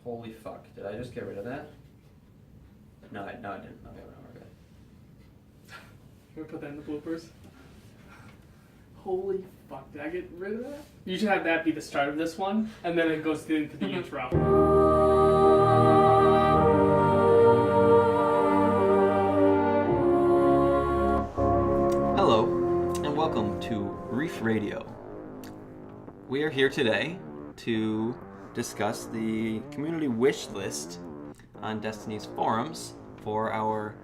Holy fuck. Did I just get rid of that? No, I didn't. Okay, we're good. Can we put that in the bloopers? Holy fuck, did I get rid of that? You should have that be the start of this one, and then it goes into the intro. Hello, and welcome to Reef Radio. We are here today to discuss the community wish list on Destiny's forums for our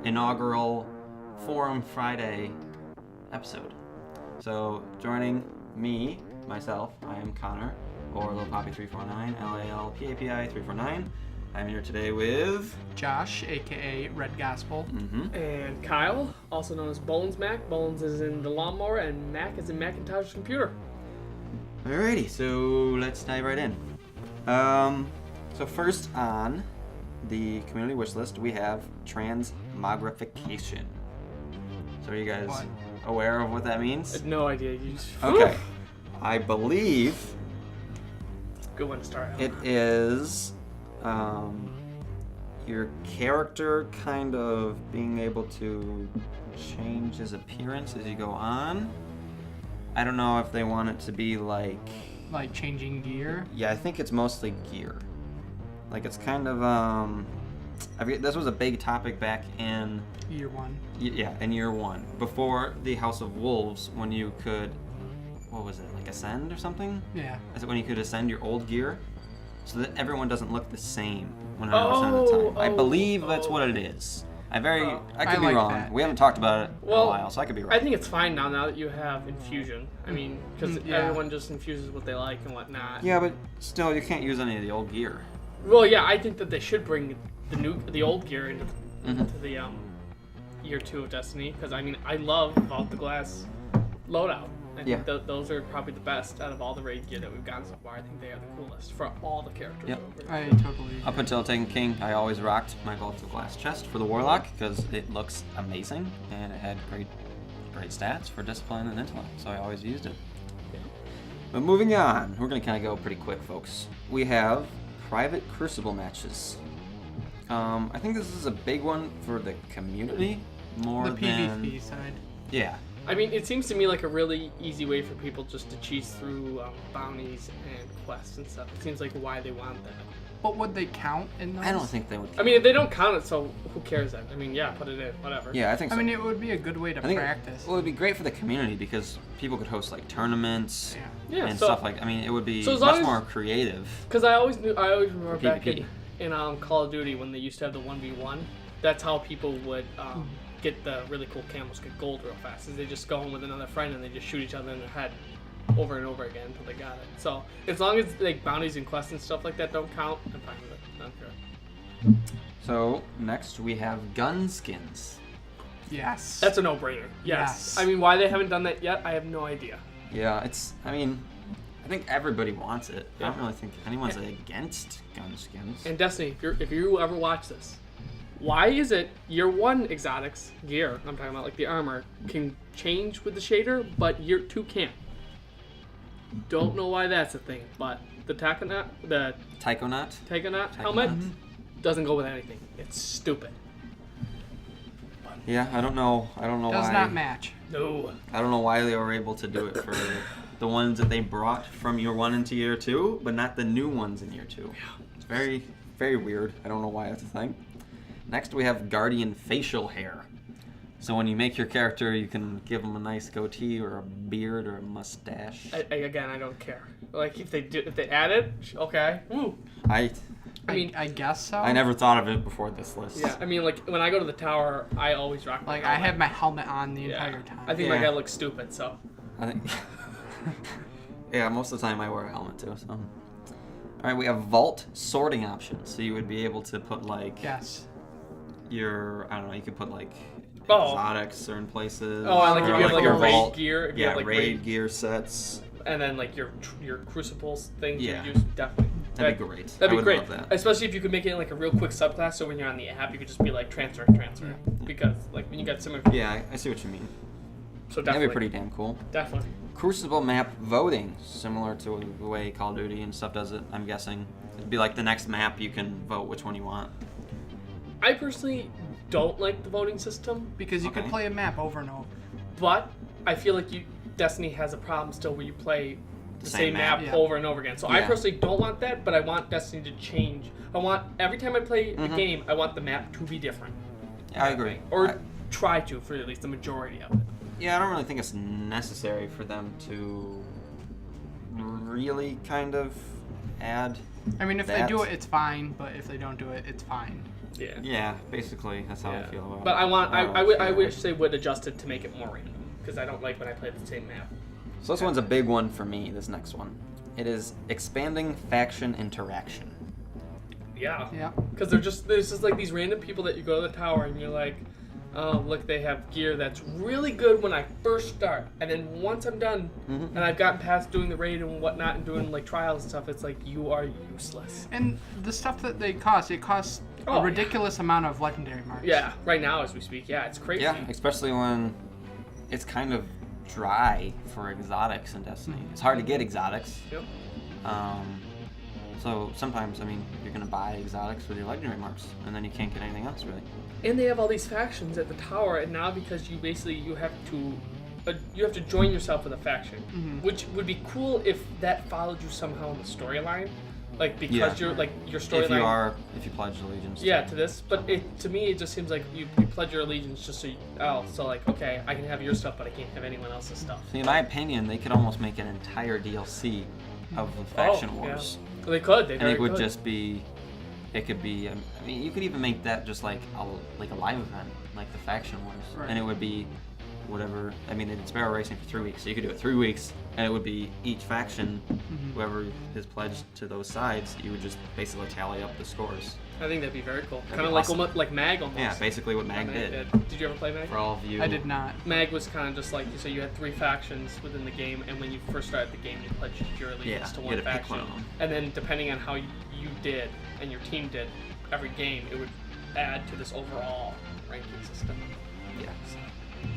inaugural Forum Friday episode. So, joining me, myself, I am Connor, or Lil Poppy 349, LALPAPI 349. I'm here today with Josh, aka Red Gospel. And Kyle, also known as Bones Mac. Bones is in the lawnmower, and Mac is in Macintosh computer. Alrighty, so let's dive right in. So first on the community wish list, we have transmogrification. So are you guys aware of what that means? I had no idea. You just... Okay. I believe Good one to start out. it is your character kind of being able to change his appearance as you go on. I don't know if they want it to be like changing gear. Yeah, I think it's mostly gear. Like it's kind of this was a big topic back in Year one. Yeah, in year one, before the House of Wolves, when you could, what was it, like ascend or something? Yeah. Is it when you could ascend your old gear, so that everyone doesn't look the same 100% of the time? I believe that's what it is. I could be like wrong. that. We haven't talked about it in a while, so I could be wrong. I think it's fine now that you have infusion. I mean, because Yeah. everyone just infuses what they like and whatnot. Yeah, but still, you can't use any of the old gear. Well, yeah, I think that they should bring the old gear into the year 2 of Destiny, because I mean, I love Vault the Glass loadout. I think those are probably the best out of all the raid gear that we've gotten so far. I think they are the coolest for all the characters. Yep. I totally agree. Up until Taken King, I always rocked my Vault of Glass chest for the Warlock because it looks amazing and it had great stats for discipline and intellect, so I always used it. Yeah. But moving on, we're going to kind of go pretty quick, folks. We have private Crucible matches. I think this is a big one for the community more The than... PvP side. Yeah. I mean, it seems to me like a really easy way for people just to cheese through bounties and quests and stuff. It seems like why they want that. But would they count in those? I don't think they would... I mean, if they don't count it, so who cares then? I mean, yeah, put it in, whatever. Yeah, I think so. I mean, it would be a good way to I think practice. Well, it would be great for the community because people could host like tournaments and so, stuff like. I mean, it would be so as long much as- more creative. Because I always remember back PvP. in Call of Duty when they used to have the 1v1. That's how people would get the really cool camos, get gold real fast. Is they just go in with another friend and they just shoot each other in the head over and over again until they got it. So as long as like bounties and quests and stuff like that don't count, I'm fine with it. I'm sure. So next we have gun skins. Yes. That's a no-brainer. Yes. I mean, why they haven't done that yet, I have no idea. Yeah, I mean, I think everybody wants it. I Yeah. don't really think anyone's against gun skins. And Destiny, if you ever watch this, why is it year 1 exotics gear, I'm talking about like the armor, can change with the shader, but year 2 can't? Don't know why that's a thing, but the Taikonaut helmet doesn't go with anything. It's stupid. Yeah, I don't know why. Does not match. No. I don't know why they were able to do it for the ones that they brought from year 1 into year 2, but not the new ones in year 2. Yeah. It's very, very weird. I don't know why that's a thing. Next, we have Guardian facial hair. So when you make your character, you can give them a nice goatee or a beard or a mustache. Again, I don't care. Like if they add it, okay. Woo. I mean, I guess so. I never thought of it before this list. Yeah, I mean, like when I go to the tower, I always rock my Like helmet. I have my helmet on the entire time. I think my guy looks stupid, so. I think. Yeah, most of the time I wear a helmet too. So. All right, we have vault sorting options. So you would be able to put like. Yes. Your you could put like exotics certain places. Oh, and like if you have like a raid vault, gear, if you have like raid gear sets. And then like your crucibles things Yeah. you use, definitely. That'd be great. That'd be I would great. love that. Especially if you could make it like a real quick subclass, so when you're on the app, you could just be like transfer. Because like when you got similar. Yeah, I see what you mean. So That'd definitely. be pretty damn cool. Definitely. Crucible map voting, similar to the way Call of Duty and stuff does it, I'm guessing. It'd be like the next map, you can vote which one you want. I personally don't like the voting system, Because you could Okay. play a map over and over. but I feel like Destiny has a problem still where you play the Same same map map. Yeah. over and over again. So I Yeah. personally don't want that, but I want Destiny to change. I want, every time I play a game, I want the map to be different. Yeah, I agree. Or try to, for at least the majority of it. Yeah, I don't really think it's necessary for them to really kind of add. I mean, if they that. do it, it's fine. But if they don't do it, it's fine. Yeah. Yeah, basically, that's how I Yeah. feel about But it. I want, don't I care. wish they would adjust it to make it more random. Because I don't like when I play the same map. So this one's a big one for me, this next one. It is expanding faction interaction. Yeah. Yeah. Because there's just like these random people that you go to the tower and you're like, oh, look, they have gear that's really good when I first start. And then once I'm done and I've gotten past doing the raid and whatnot and doing like trials and stuff, it's like, you are useless. And the stuff that they cost, it costs Oh, a yeah. ridiculous amount of legendary marks. Yeah, right now as we speak, yeah, it's crazy. Yeah, especially when it's kind of dry for exotics in Destiny. It's hard to get exotics. Yep. So sometimes, I mean, you're going to buy exotics with your legendary marks, and then you can't get anything else, really. And they have all these factions at the tower, and now because you have to join yourself with a faction, which would be cool if that followed you somehow in the storyline, like because Yeah. you're like your storyline. If you pledge allegiance. Yeah, to this, but to me it just seems like you pledge your allegiance just so like okay, I can have your stuff, but I can't have anyone else's stuff. See, in my opinion, they could almost make an entire DLC of the faction yeah. wars. Well, they could. They And very it would could. just be, it could be, I mean, you could even make that just like a live event, like the faction wars. Right. And it would be whatever, I mean, they did Sparrow Racing for 3 weeks, so you could do it 3 weeks, and it would be each faction, whoever is pledged to those sides, you would just basically tally up the scores. I think that'd be very cool. That'd Kind of be like awesome. like Mag almost. Yeah, basically what Mag Yeah, did. Did you ever play Mag? For all of you. I did not. Mag was kind of just like, so you had 3 factions within the game, and when you first started the game, you pledged your allegiance Yeah, to you one had to pick faction. one of them. And then depending on how you did and your team did every game, it would add to this overall ranking system. Yeah.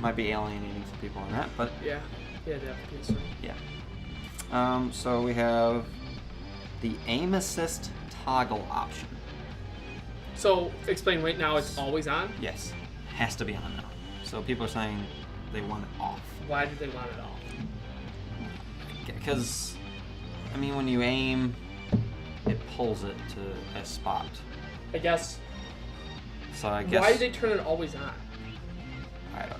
Might be alienating some people on that, but Yeah, definitely. yeah. So we have the aim assist toggle option. So explain right now, it's always on. Yes, has to be on now. So people are saying they want it off. Why do they want it off? Because, I mean, when you aim, it pulls it to a spot. I guess. So I guess. Why do they turn it always on? I don't know.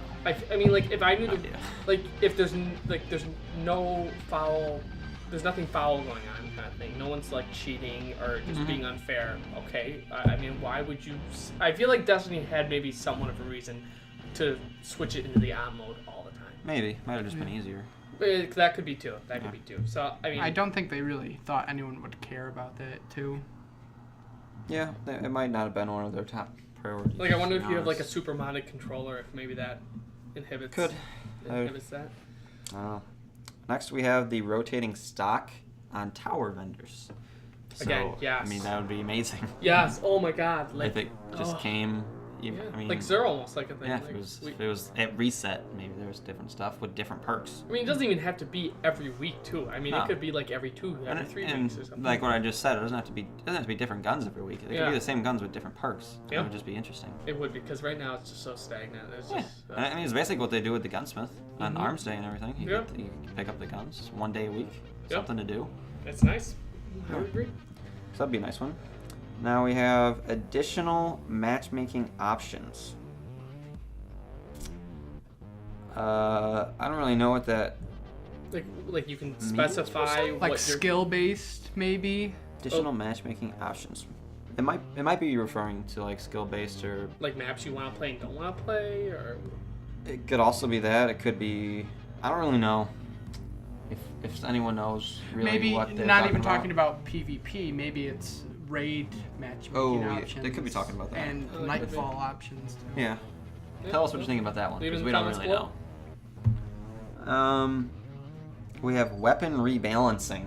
I mean, like if I knew No the idea. like if there's no foul, there's nothing foul going on kind of thing. No one's like cheating or just being unfair. Okay, I mean, why would you? I feel like Destiny had maybe somewhat of a reason to switch it into the on mode all the time. Maybe. Might have just been easier. That could be too. That could be too. So I mean, I don't think they really thought anyone would care about that too. Yeah, it might not have been one of their top priorities. like I wonder to if be you have like a honest. super modded controller, if maybe that inhibits Could. inhibits that. Next, we have the rotating stock on tower vendors. So, Again, yes. I mean, that would be amazing. Yes. Oh my God. Like if it just came. Yeah. I mean, like Zero almost like a thing. Yeah, like, if it was at reset, maybe there was different stuff with different perks. I mean, it doesn't even have to be every week too. I mean, No. it could be like every 3 weeks or something. Like what I just said, it doesn't have to be different guns every week. It could Yeah. be the same guns with different perks. Yeah. It would just be interesting. It would, because right now it's just so stagnant. It's Yeah. just, And I mean, it's basically what they do with the gunsmith on Mhm. Arms Day and everything. You, Yeah. you pick up the guns, it's 1 day a week, Yeah. something to do. it's nice. I would agree. So that'd be a nice one. Now we have additional matchmaking options. I don't really know what that Like you can specify Like what your skill based, maybe. additional matchmaking options. It might be referring to like skill based, or like maps you want to play and don't want to play, or it could also be that. It could be, I don't really know. If anyone knows really Maybe what they're not even about. talking about PvP. Maybe it's raid matchmaking Oh, yeah, options. they could be talking about that. And Oh, they could nightfall options too. Yeah. Yeah, Tell us what you think about that one, leave it because in we the don't comments really know. We have weapon rebalancing.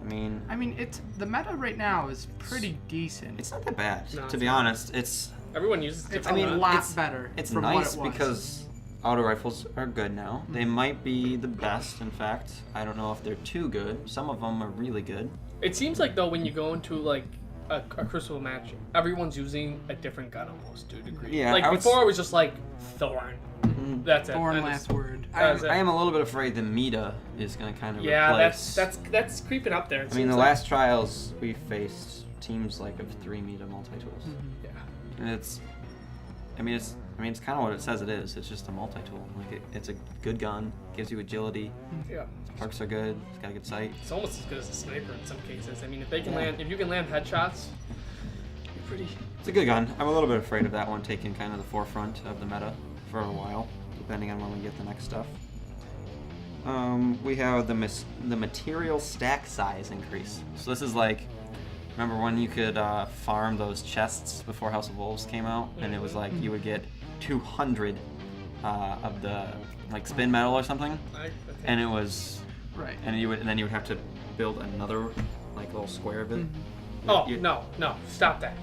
I mean, it's the meta right now is pretty decent. it's not that bad. No, to it's be not. honest, it's everyone uses It's different a ones. lot it's- better. it's from nice what it was. because auto rifles are good now. They might be the best, in fact. I don't know if they're too good. Some of them are really good. It seems like, though, when you go into, like, a Crucible match, everyone's using a different gun almost to a degree. Yeah, like, before it was just, like, Thorn. That's it. Thorn last word. I am a little bit afraid the meta is going to kind of Yeah, replace... that's creeping up there. I mean, the last trials, we faced teams, like, of 3 meta multi-tools. Yeah. And it's kind of what it says it is. It's just a multi-tool. Like it's a good gun, gives you agility. Yeah. Perks are good. It's got a good sight. It's almost as good as a sniper in some cases. I mean, if you can land headshots, you're pretty. It's a good gun. I'm a little bit afraid of that one taking kind of the forefront of the meta for a while, depending on when we get the next stuff. We have the material stack size increase. So this is like, remember when you could farm those chests before House of Wolves came out, and it was like you would get 200 of the like spin metal or something, and it was right, and then you would have to build another like little square of it. Oh no, stop that,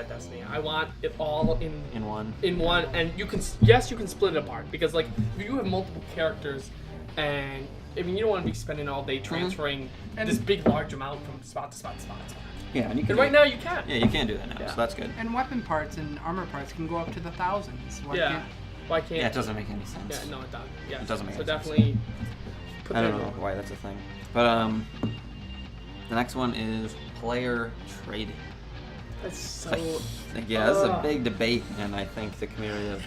Destiny. I want it all in one, and you can split it apart, because like if you have multiple characters, and I mean you don't want to be spending all day transferring this big large amount from spot to spot to spot to spot. Yeah, and you can. And right now you can. Yeah, you can do that now, so that's good. And weapon parts and armor parts can go up to the thousands. Why can't? Yeah, it doesn't make any sense. Yeah, no, it doesn't. Yeah, it doesn't make so any sense. definitely. I don't know why that's a thing, but the next one is player trading. That's so. Yeah, this is a big debate, and I think the community of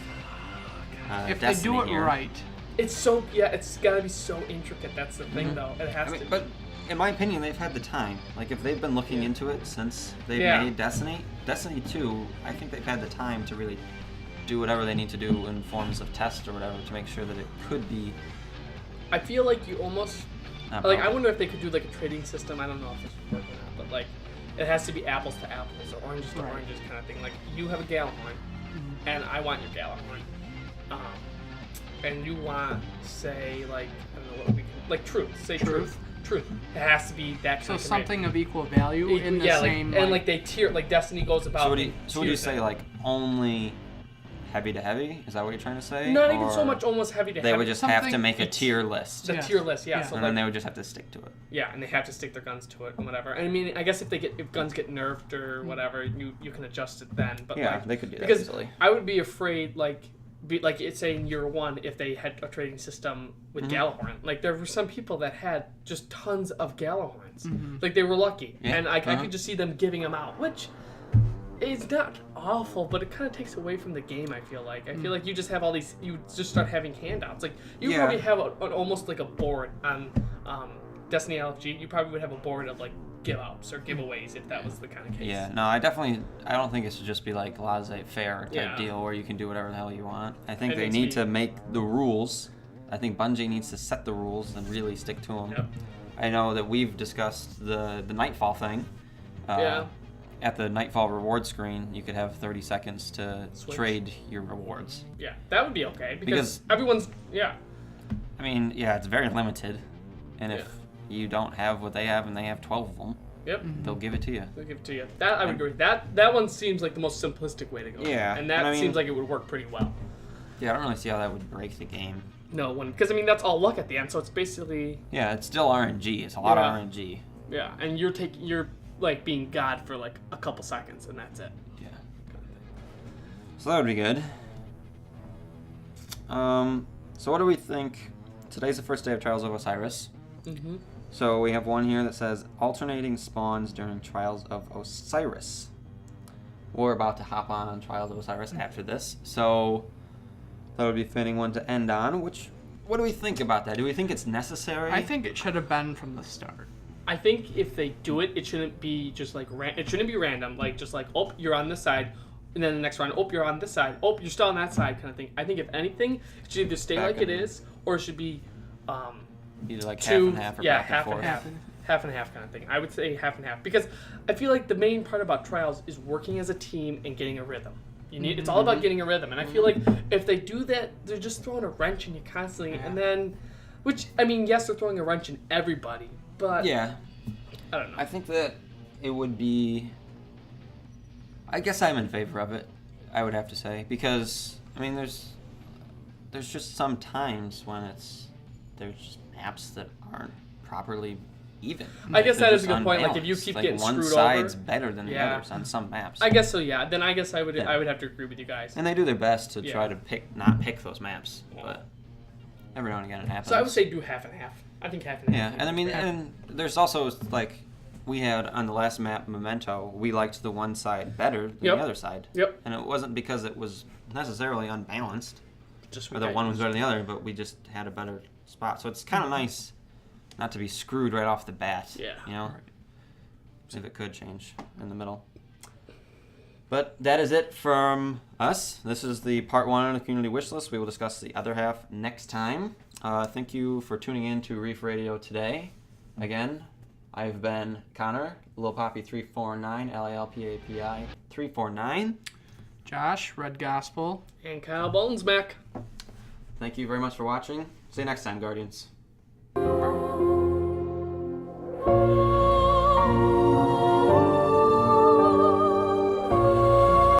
if Destiny they do it here, right. It's so it's gotta be so intricate. That's the thing, though. It has to. But in my opinion, they've had the time. Like, if they've been looking into it since they've made Destiny 2, I think they've had the time to really do whatever they need to do in forms of test or whatever to make sure that it could be. I feel like you almost I wonder if they could do like a trading system. I don't know if this would work or not, but like it has to be apples to apples or oranges to oranges kind of thing. Like you have a Gallahorn, and I want your Gallahorn, and you want, say, like I don't know what we can, like truth. Say truth. Truth. It has to be that kind so of something of equal value in the same. And like they tier, like Destiny goes about. So would you say like only heavy to heavy? Is that what you're trying to say? Not even so much almost heavy to heavy. They would just have to make a tier list. The tier list, yeah. So and then they would just have to stick to it. Yeah, and they have to stick their guns to it and whatever. And I mean, I guess if guns get nerfed or whatever, you can adjust it then. But yeah, like, they could do that because easily. I would be afraid like it's saying year one if they had a trading system with Gallahorn. Like there were some people that had just tons of Gallahorns. Like they were lucky, and I could just see them giving them out, which is not awful, but it kind of takes away from the game. I feel like you just have all these. You just start having handouts. Like you probably have an almost like a board on Destiny LFG. You probably would have a board of like give outs or giveaways if that was the kind of case. Yeah, no, I don't think it should just be like laissez-faire type deal where you can do whatever the hell you want. I think they need to make the rules. I think Bungie needs to set the rules and really stick to them. Yep. I know that we've discussed the Nightfall thing. At the Nightfall reward screen, you could have 30 seconds to trade your rewards. Yeah, that would be okay because everyone's I mean, yeah, it's very limited, and if you don't have what they have and they have 12 of them, they'll give it to you. They'll give it to you. That I would agree. That one seems like the most simplistic way to go. Yeah, and that seems like it would work pretty well. Yeah, I don't really see how that would break the game. No, because I mean that's all luck at the end, so it's basically. Yeah, it's still RNG. It's a lot of RNG. Yeah, and you're like being God for like a couple seconds, and that's it. Yeah. So that would be good. So what do we think? Today's the first day of Trials of Osiris. Mm-hmm. So we have one here that says alternating spawns during Trials of Osiris. We're about to hop on Trials of Osiris after this, so that would be a fitting one to end on. What do we think about that? Do we think it's necessary? I think it should have been from the start. I think if they do it, it shouldn't be just like it shouldn't be random. Like just like you're on this side, and then the next round, you're on this side. You're still on that side, kind of thing. I think if anything, it should either stay like it is, or it should be either like two, half and half or back half and forth. Half and half kind of thing. I would say half and half because I feel like the main part about Trials is working as a team and getting a rhythm. It's all about getting a rhythm, and I feel like if they do that, they're just throwing a wrench in you constantly, and then, which I mean, yes, they're throwing a wrench in everybody, but yeah, I don't know. I think that it would be. I guess I'm in favor of it. I would have to say because I mean, there's just some times when there's just maps that aren't properly even. I guess They're that is a just good point. Like if you unbalanced. keep Like, getting one screwed side's over. better than the Yeah. others on some maps. I guess so. Yeah. Then I guess I would Yeah. have to agree with you guys. And they do their best to Yeah. try to not pick those maps, Yeah. but every now and again it happens. So I would say do half and half. I think half and half. Yeah, and I mean, and there's also like we had on the last map, Memento. We liked the one side better than Yep. the other side. Yep. And it wasn't because it was necessarily unbalanced, Just or that one was better than the other, but we just had a better spot. So it's kind of nice not to be screwed right off the bat. Yeah. You know, if it could change in the middle. But that is it from us. This is the part 1 of the community wish list. We will discuss the other half next time. Thank you for tuning in to Reef Radio today. Again, I've been Connor, Lil Poppy 349, LALPAPI 349. Josh, Red Gospel. And Kyle Bonesmack. Thank you very much for watching. See you next time, Guardians.